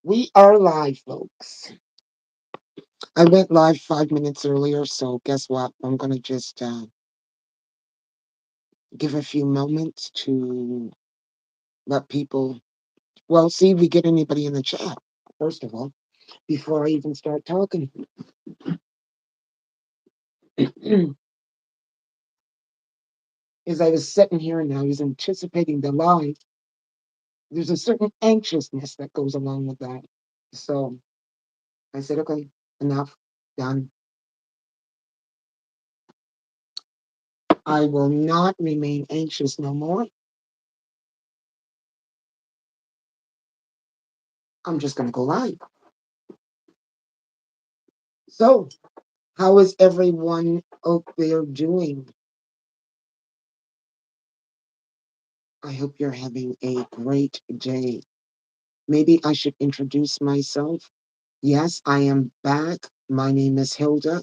We are live, folks. I went live 5 minutes earlier, so guess what? I'm going to just give a few moments to let people, well, see if we get anybody in the chat, first of all, before I even start talking. As I was sitting here and I was anticipating the live, there's a certain anxiousness that goes along with that. So I said, okay, enough, done. I will not remain anxious no more. I'm just going to go live. So, how is everyone out there doing? I hope you're having a great day. Maybe I should introduce myself. Yes, I am back. My name is Hilda.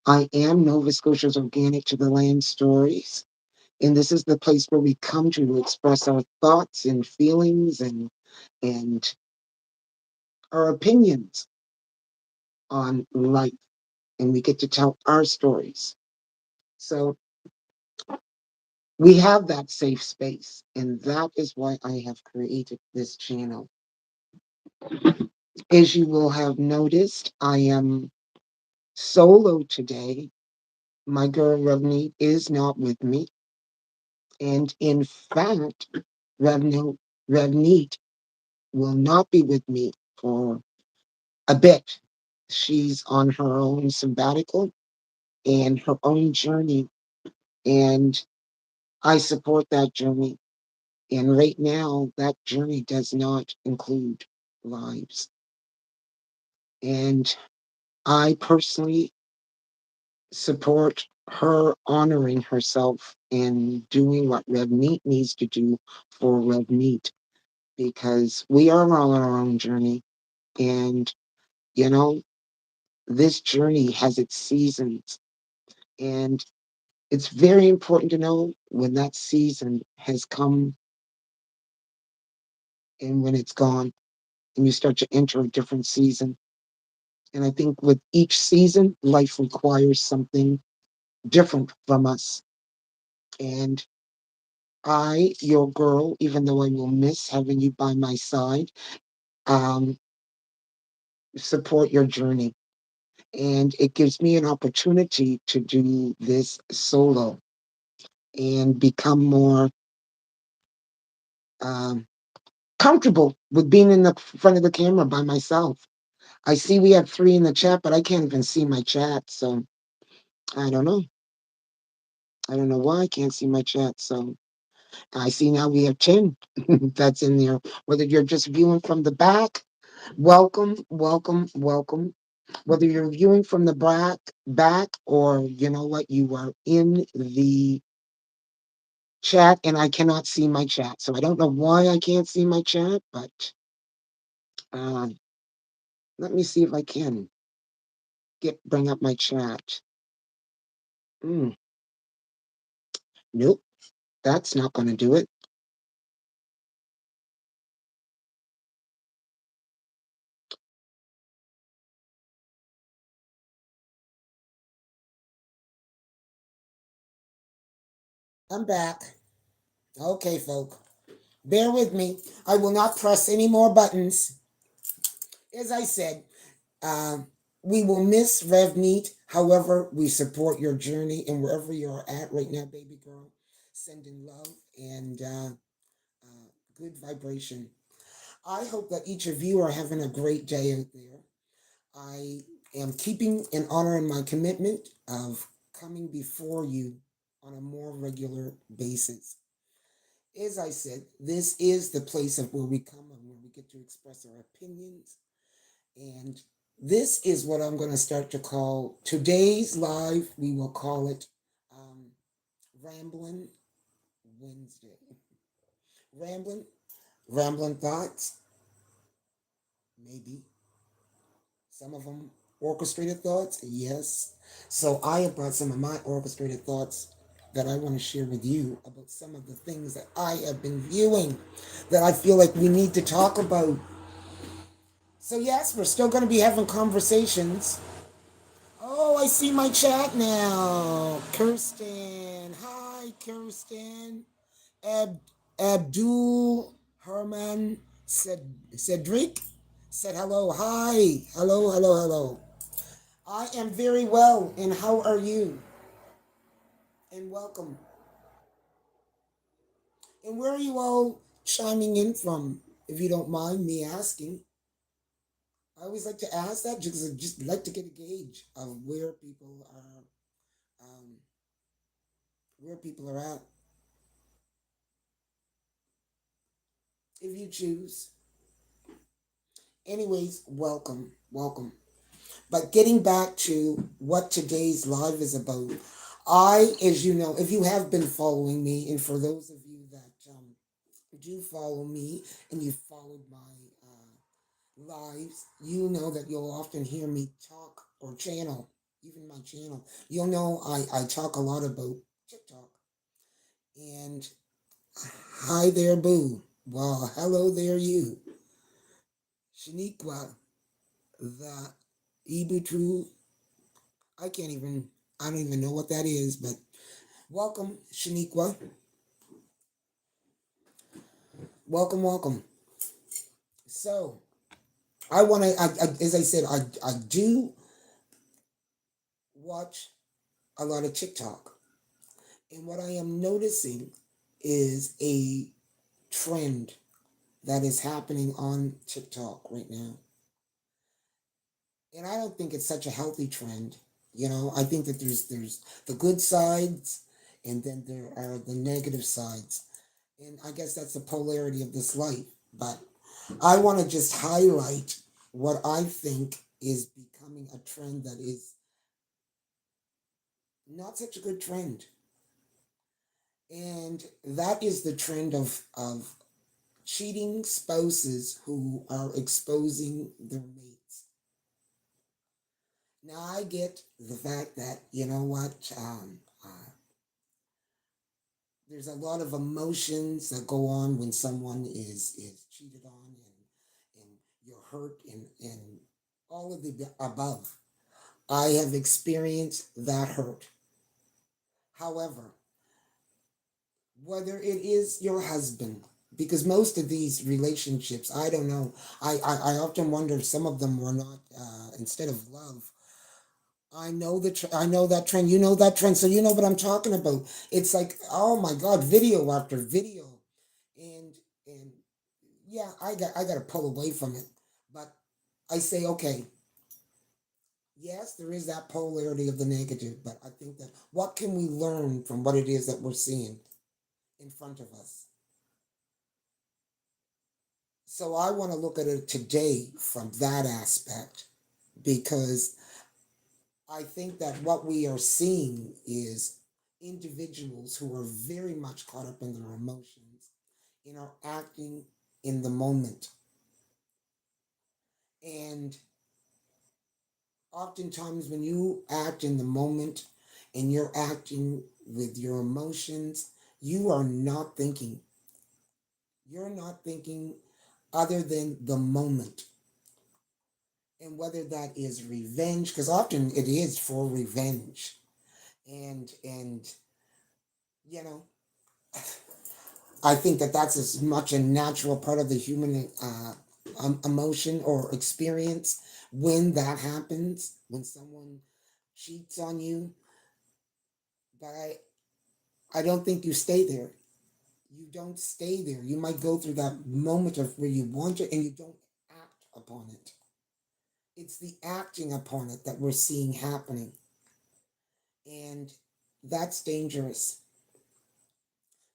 I am Nova Scotia's Organic to the Land Stories. And this is the place where we come to express our thoughts and feelings and our opinions on life. And we get to tell our stories. So we have that safe space. And that is why I have created this channel. As you will have noticed, I am solo today. My girl Ravneet is not with me. And in fact, Ravneet will not be with me for a bit. She's on her own sabbatical and her own journey. And I support that journey. And right now, that journey does not include lives. And I personally support her honoring herself and doing what Red Meat needs to do for Red Meat because we are all on our own journey. And, you know, this journey has its seasons. And it's very important to know when that season has come and when it's gone, and you start to enter a different season. And I think with each season, life requires something different from us. And I, your girl, even though I will miss having you by my side, um, support your journey. And it gives me an opportunity to do this solo and become more um, comfortable with being in the front of the camera by myself. I see we have 3 in the chat, but I can't even see my chat. So I don't know. I don't know why I can't see my chat. So I see now we have 10 that's in there. Whether you're just viewing from the back, welcome, welcome, welcome. Whether you're viewing from the back, or you know what, you are in the chat and I cannot see my chat. So I don't know why I can't see my chat, but uh, let me see if I can bring up my chat. Mm, nope, that's not going to do it. I'm back. Okay, folk. Bear with me. I will not press any more buttons. As I said, um, we will miss Rev Neat. However, we support your journey and wherever you're at right now, baby girl. Sending love and good vibration. I hope that each of you are having a great day out there. I am keeping and honoring my commitment of coming before you on a more regular basis. As I said, this is the place of where we come and where we get to express our opinions. And this is what I'm going to start to call today's live. We will call it Ramblin' Wednesday. Ramblin', Ramblin' Thoughts, maybe. Some of them orchestrated thoughts, yes. So I have brought some of my orchestrated thoughts that I want to share with you about some of the things that I have been viewing that I feel like we need to talk about. So yes, we're still going to be having conversations. Oh, I see my chat now. Kirsten. Hi, Kirsten. Ab- Abdul Herman said Cedric said hello. Hi. Hello, hello, hello. I am very well, and how are you? And welcome. And where are you all chiming in from, if you don't mind me asking? I always like to ask that because I just like to get a gauge of um, where people are at. If you choose. Anyways, welcome, welcome. But getting back to what today's live is about, as you know, if you have been following me, and for those of you that do follow me and you followed my lives, you know that you'll often hear me talk or channel, even my channel. You'll know I talk a lot about TikTok. And hi there, Boo. Well, hello there, you. Shaniqua, the Ibutu. I can't even, I don't even know what that is, but welcome, Shaniqua. Welcome, welcome. So, I want to, as I said, I do watch a lot of TikTok. And what I am noticing is a trend that is happening on TikTok right now. And I don't think it's such a healthy trend. I think that there's the good sides and then there are the negative sides. And I guess that's the polarity of this life. But I want to just highlight what I think is becoming a trend that is not such a good trend. And that is the trend of cheating spouses who are exposing their mates. Now, I get the fact that, you know what, there's a lot of emotions that go on when someone is cheated on and you're hurt and all of the above. I have experienced that hurt. However, whether it is your husband, because most of these relationships, I don't know, I often wonder if some of them were not, instead of love. I know that trend. You know that trend, so you know what I'm talking about. It's like, oh my God, video after video, and and yeah, I got to pull away from it. But I say, okay, yes, there is that polarity of the negative, but I think that what can we learn from what it is that we're seeing in front of us? So I want to look at it today from that aspect because I think that what we are seeing is individuals who are very much caught up in their emotions and are acting in the moment. And oftentimes, when you act in the moment and you're acting with your emotions, you are not thinking. You're not thinking other than the moment. And whether that is revenge, because often it is for revenge. And you know, I think that that's as much a natural part of the human emotion or experience when that happens, when someone cheats on you. But I don't think you stay there. You don't stay there. You might go through that moment of where you want it and you don't act upon it. It's the acting upon it that we're seeing happening. And that's dangerous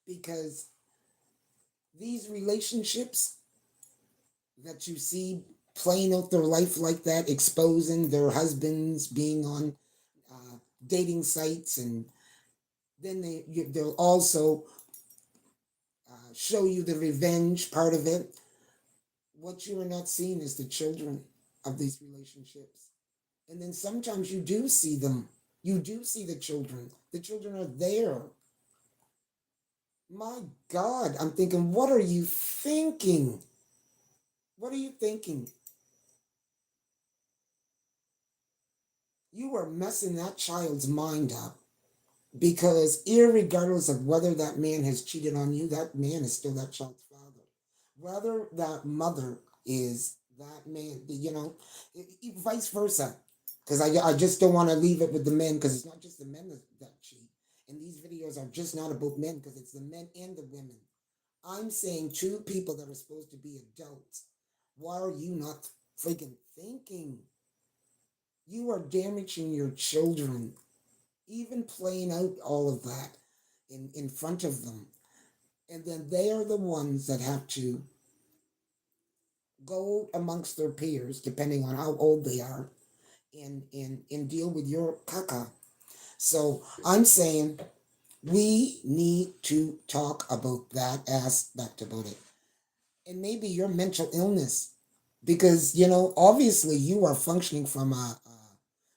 because these relationships that you see playing out their life like that, exposing their husbands, being on dating sites, and then they'll also show you the revenge part of it. What you are not seeing is the children of these relationships. And then sometimes you do see them. You do see the children. The children are there. My God, I'm thinking, what are you thinking? What are you thinking? You are messing that child's mind up because, irregardless of whether that man has cheated on you, that man is still that child's father. Whether that mother is that man, vice versa. Because I just don't want to leave it with the men, because it's not just the men that cheat. And these videos are just not about men, because it's the men and the women. I'm saying two people that are supposed to be adults. Why are you not freaking thinking? You are damaging your children, even playing out all of that in front of them. And then they are the ones that have to go amongst their peers, depending on how old they are, and deal with your caca. So I'm saying we need to talk about that aspect about it. And maybe your mental illness, because obviously you are functioning from a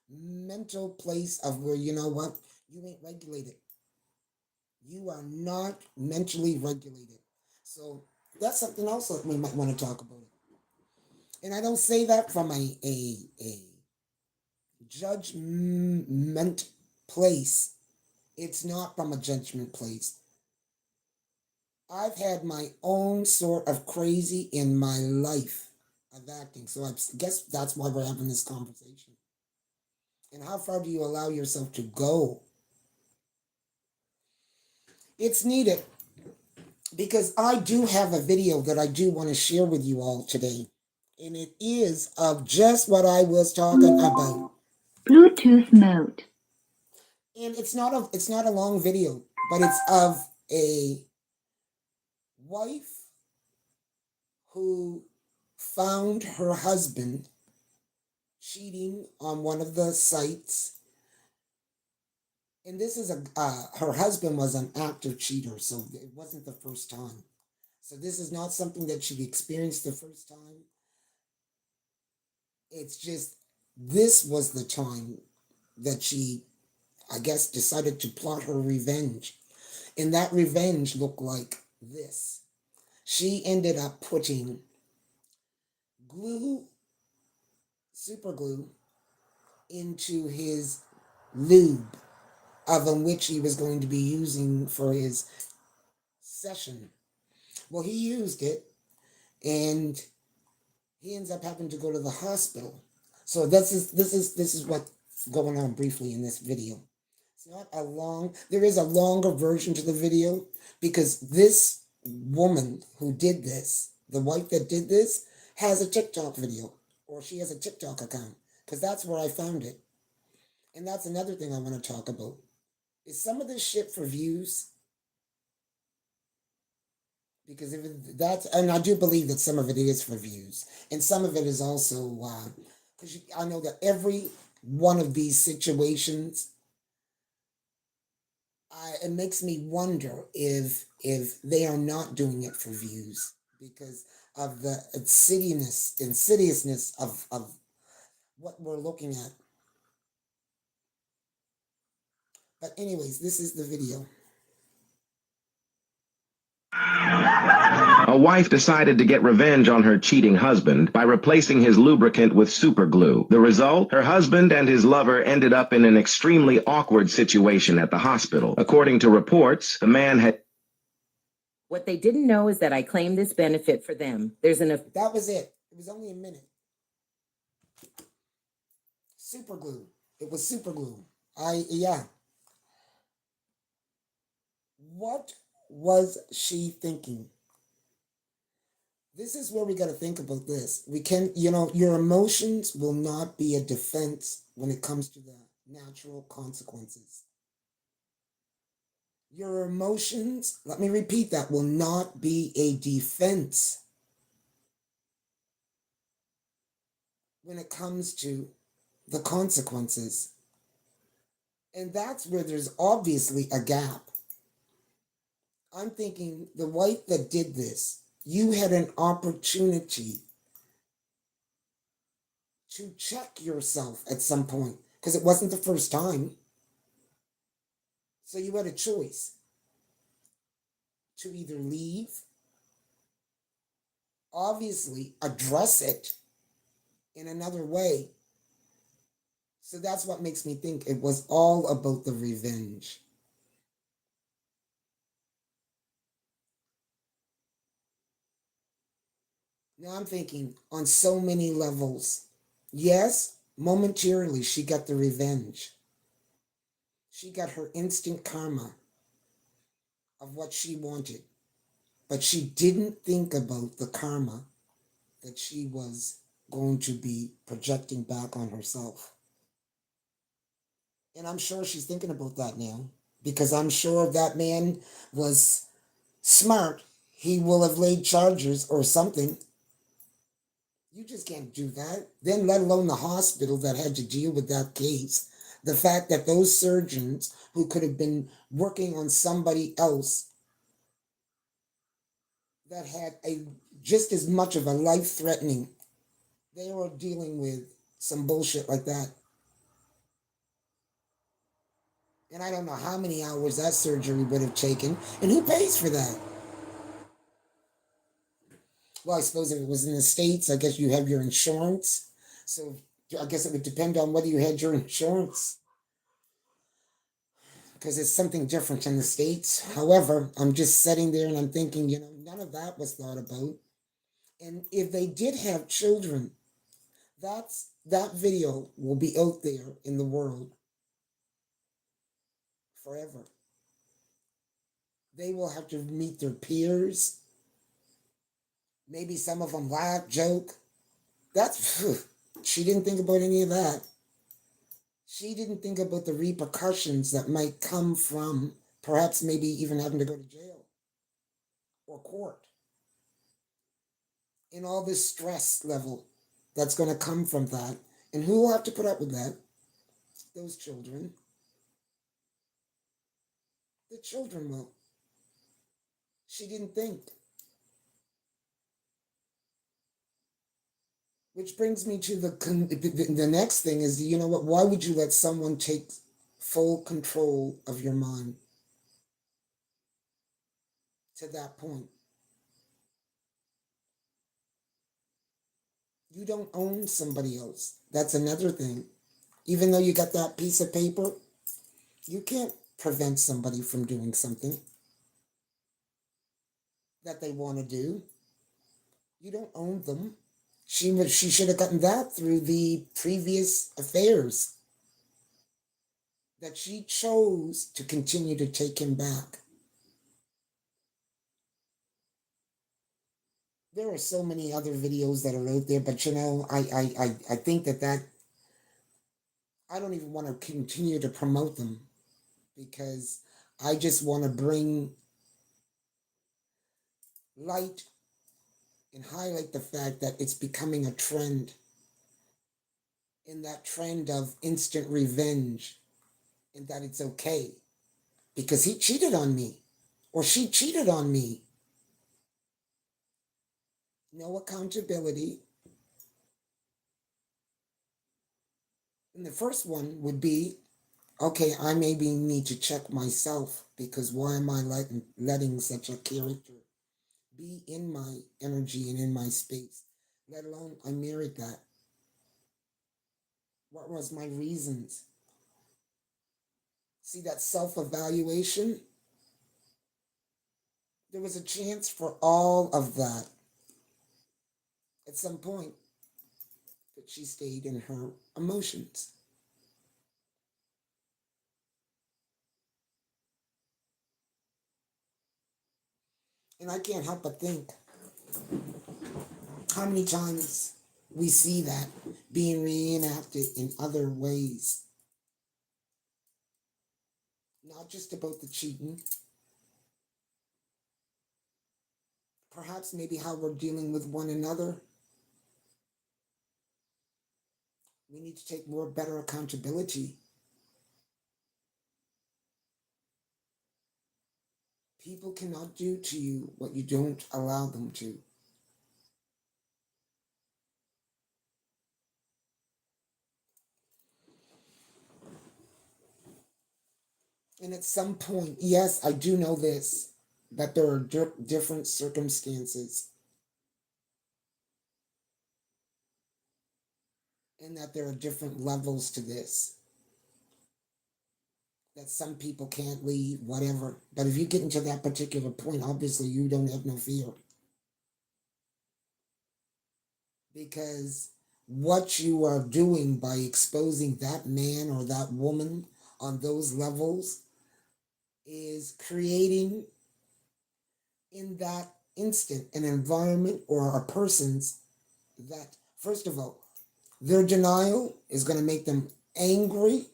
mental place of where, you know what, you ain't regulated. You are not mentally regulated. So that's something else that we might want to talk about. And I don't say that from a judgment place. It's not from a judgment place. I've had my own sort of crazy in my life of acting. So I guess that's why we're having this conversation. And how far do you allow yourself to go? It's needed, because I do have a video that I do want to share with you all today. And it is of just what I was talking about. Bluetooth mode. And it's not a long video, but it's of a wife who found her husband cheating on one of the sites. And this is her husband was an active cheater, so it wasn't the first time. So this is not something that she experienced the first time. It's just this was the time that she, I guess, decided to plot her revenge. And that revenge looked like this. She ended up putting glue, super glue, into his lube, of which he was going to be using for his session. Well, he used it, and he ends up having to go to the hospital. So this is what's going on briefly in this video. It's not a long. There is a longer version to the video, because this woman who did this, the wife that did this, has a TikTok video, or she has a TikTok account, because that's where I found it. And that's another thing I want to talk about. Is some of this shit for views? Because if that's, and I do believe that some of it is for views, and some of it is also because I know that every one of these situations, it makes me wonder if they are not doing it for views, because of the insidiousness of what we're looking at. But anyways, this is the video. A wife decided to get revenge on her cheating husband by replacing his lubricant with super glue. The result? Her husband and his lover ended up in an extremely awkward situation at the hospital. According to reports, the man had... What they didn't know is that I claimed this benefit for them. That was it. It was only a minute. Super glue. It was super glue. Yeah. What was she thinking? This is where we got to think about this. We can, your emotions will not be a defense when it comes to the natural consequences. Your emotions, let me repeat that, will not be a defense when it comes to the consequences. And that's where there's obviously a gap. I'm thinking the wife that did this, you had an opportunity to check yourself at some point, because it wasn't the first time. So you had a choice to either leave, obviously address it in another way, So that's what makes me think it was all about the revenge. Now I'm thinking on so many levels. Yes, momentarily she got the revenge. She got her instant karma of what she wanted. But she didn't think about the karma that she was going to be projecting back on herself. And I'm sure she's thinking about that now because I'm sure if that man was smart, he will have laid charges or something. You just can't do that. Then, let alone the hospital that had to deal with that case. The fact that those surgeons who could have been working on somebody else that had a just as much of a life threatening, they were dealing with some bullshit like that. And I don't know how many hours that surgery would have taken, and who pays for that? Well, I suppose if it was in the States, I guess you have your insurance. So I guess it would depend on whether you had your insurance, because it's something different in the States. However, I'm just sitting there and I'm thinking, none of that was thought about. And if they did have children, that video will be out there in the world forever. They will have to meet their peers. Maybe some of them laugh, joke. She didn't think about any of that. She didn't think about the repercussions that might come from perhaps maybe even having to go to jail or court. And all this stress level that's going to come from that. And who will have to put up with that? Those children. The children will. She didn't think. Which brings me to the next thing is, you know what? Why would you let someone take full control of your mind to that point? You don't own somebody else. That's another thing. Even though you got that piece of paper, you can't prevent somebody from doing something that they want to do. You don't own them. She should have gotten that through the previous affairs that she chose to continue to take him back. There are so many other videos that are out there, but I think that I don't even want to continue to promote them because I just want to bring light and highlight the fact that it's becoming a trend. In that trend of instant revenge, and that it's okay because he cheated on me or she cheated on me. No accountability. And the first one would be, okay, I maybe need to check myself because why am I letting such a character be in my energy and in my space? Let alone I married that. What was my reasons? See that self-evaluation? There was a chance for all of that at some point, but she stayed in her emotions. And I can't help but think how many times we see that being reenacted in other ways. Not just about the cheating. Perhaps maybe how we're dealing with one another. We need to take more better accountability. People cannot do to you what you don't allow them to. And at some point, yes, I do know this, that there are different circumstances. and that there are different levels to this. That some people can't leave, whatever. But if you get into that particular point, obviously you don't have no fear. Because what you are doing by exposing that man or that woman on those levels is creating in that instant an environment or a person's that, first of all, their denial is going to make them angry.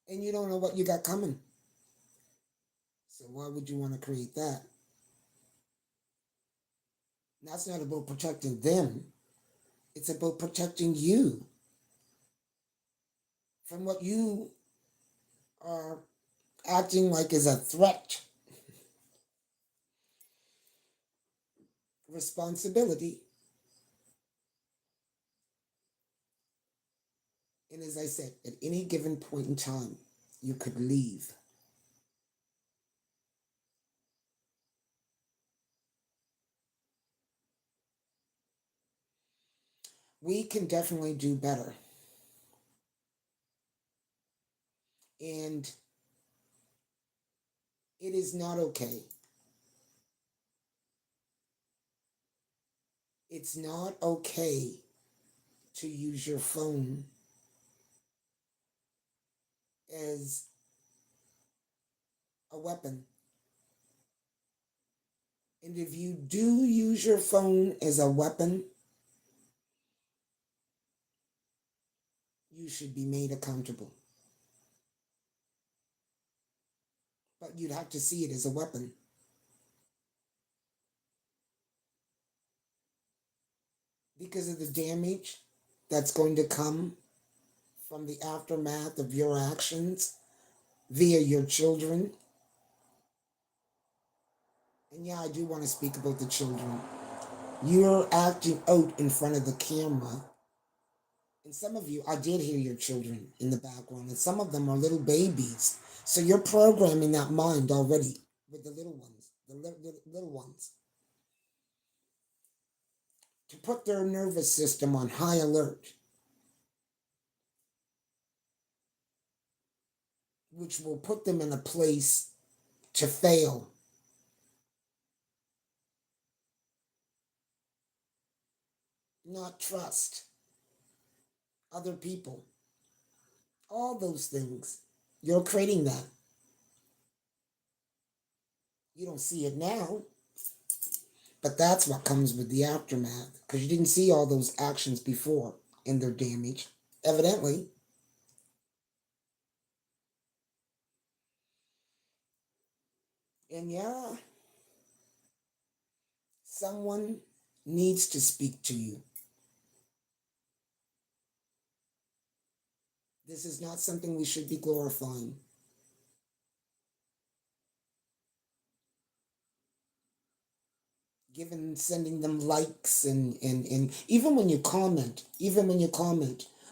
And you don't know what you got coming. So why would you want to create that? That's not about protecting them. It's about protecting you from what you are acting like is a threat. Responsibility. And as I said, at any given point in time, you could leave. We can definitely do better. And it is not okay. It's not okay to use your phone as a weapon. And if you do use your phone as a weapon, you should be made accountable. But you'd have to see it as a weapon. Because of the damage that's going to come from the aftermath of your actions via your children. And yeah, I do want to speak about the children. You're acting out in front of the camera. And some of you, I did hear your children in the background, and some of them are little babies. So you're programming that mind already with the little ones, the little ones, to put their nervous system on high alert, which will put them in a place to fail. Not trust other people. All those things. You're creating that. You don't see it now, but that's what comes with the aftermath, because you didn't see all those actions before and their damage, evidently. And yeah, someone needs to speak to you. This is not something we should be glorifying. Given sending them likes and even when you comment,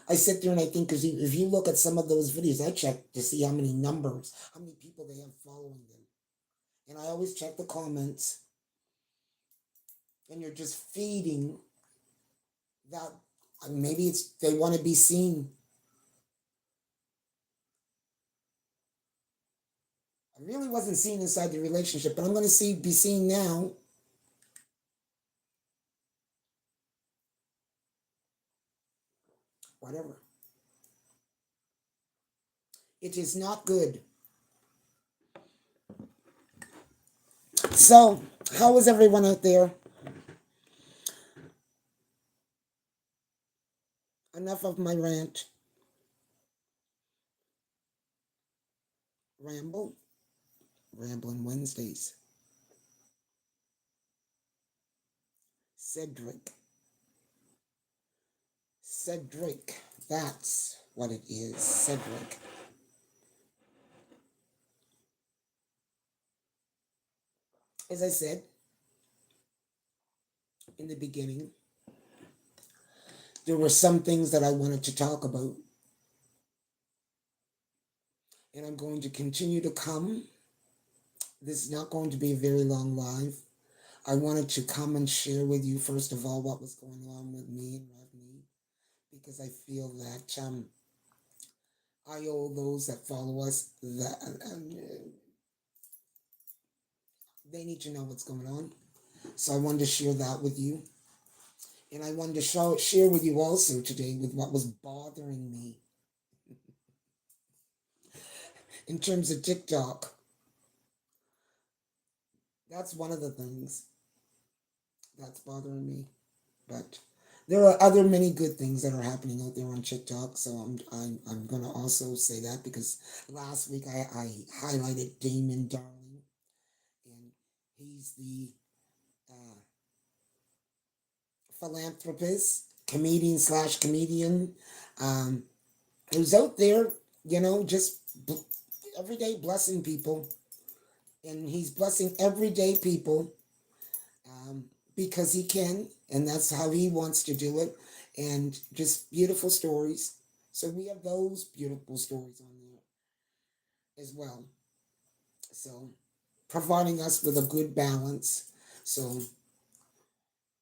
I sit there and I think, because if you look at some of those videos, I check to see how many numbers, how many people they have following them. And I always check the comments. And you're just feeding that. Maybe it's they want to be seen. I really wasn't seen inside the relationship, but I'm going to be seen now. Whatever. It is not good. So, how is everyone out there? Enough of my rant. Rambling Wednesdays. Cedric, that's what it is, Cedric. As I said in the beginning, there were some things that I wanted to talk about. And I'm going to continue to come. This is not going to be a very long live. I wanted to come and share with you, first of all, what was going on with me and Rodney, because I feel that I owe those that follow us that they need to know what's going on. So I wanted to share that with you. And I wanted to share with you also today with what was bothering me in terms of TikTok. That's one of the things that's bothering me. But there are other many good things that are happening out there on TikTok. So I'm gonna also say that because last week I highlighted Damon Darling, and he's the philanthropist, comedian slash comedian, who's out there, just every day blessing people, and he's blessing everyday people because he can, and that's how he wants to do it, and just beautiful stories. So we have those beautiful stories on there as well. So providing us with a good balance. So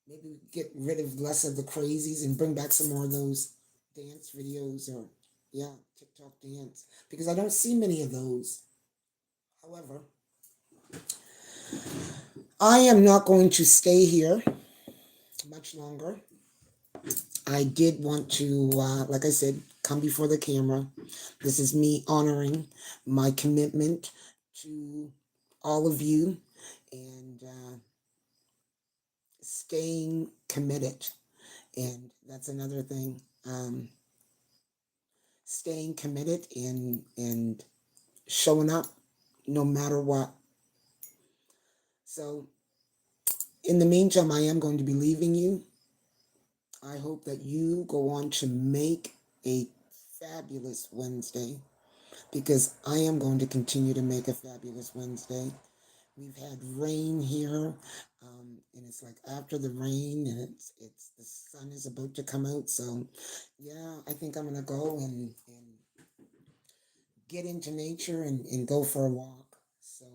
maybe get rid of less of the crazies and bring back some more of those dance videos or TikTok dance, because I don't see many of those. However, I am not going to stay here much longer. I did want to, like I said, come before the camera. This is me honoring my commitment to all of you and staying committed. And that's another thing. Staying committed and showing up no matter what. So in the meantime, I am going to be leaving you. I hope that you go on to make a fabulous Wednesday, because I am going to continue to make a fabulous Wednesday. We've had rain here, and it's like after the rain, and it's the sun is about to come out. So, yeah, I think I'm gonna go and get into nature and go for a walk. So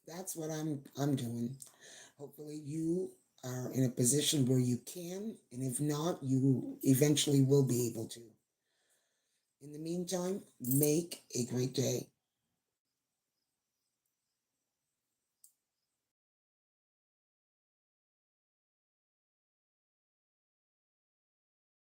that's what I'm doing. Hopefully you are in a position where you can, and if not, you eventually will be able to. In the meantime, make a great day.